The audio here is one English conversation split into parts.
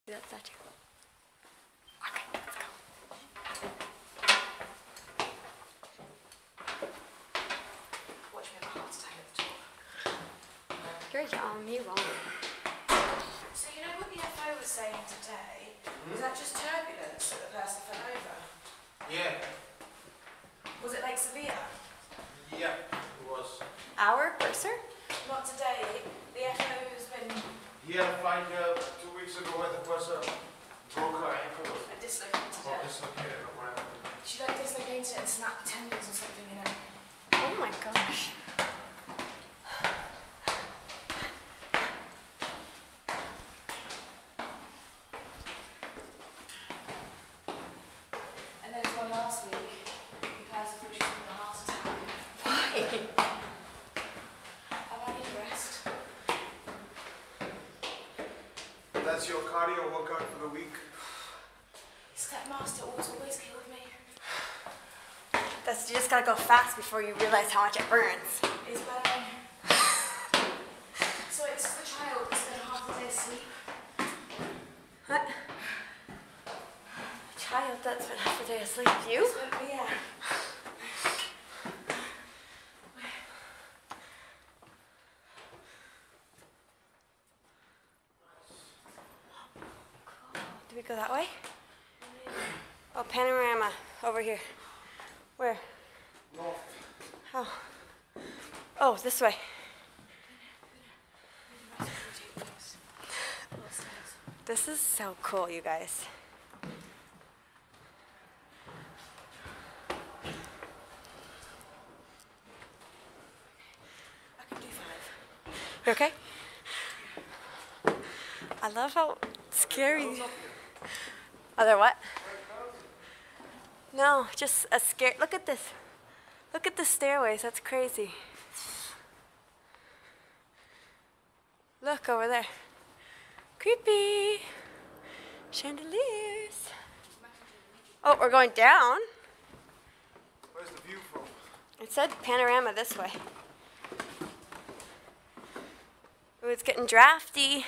That's that too. Okay, let's go. Watch me have a heart attack at the top. You're young, you won't. So you know what the FO was saying today? Was that just turbulence that the person fell over? Yeah. Was it like severe? Yeah, it was. Our purser? Not today. The FO has been He had a fight 2 weeks ago where the person broke her ankle. dislocated. Oh, dislocated or whatever. She like dislocated and snapped tendons or something, you know. Oh my gosh. And there was one last week. The person thought she was having a heart attack. Why? I need a rest. That's your cardio workout for the week. Stepmaster always killed me. You just gotta go fast before you realize how much it burns. It's better. So it's the child that's been half a day asleep. What? A child that's been half a day asleep. You? Yeah. Do we go that way? Oh, panorama. Over here. Where? North. Oh. Oh, this way. This is so cool, you guys. I can do 5. You okay? I love how scary. Are there what? No, just a scare. Look at this. Look at the stairways. That's crazy. Look over there. Creepy. Chandeliers. Oh, we're going down. Where's the view from? It said panorama this way. Ooh, it's getting drafty.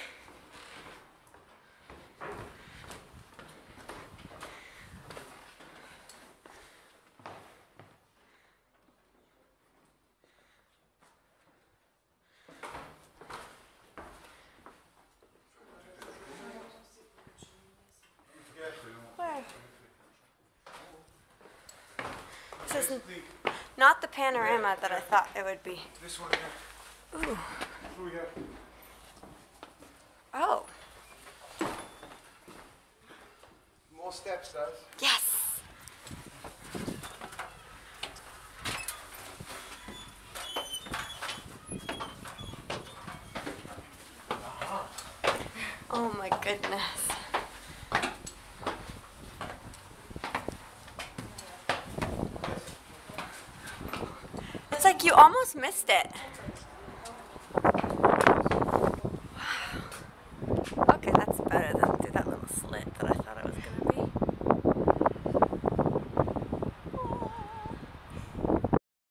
Where? This is not the panorama that I thought it would be. This one here. Ooh. Through here. Oh. More steps, guys. Yes. Oh my goodness. It's like you almost missed it.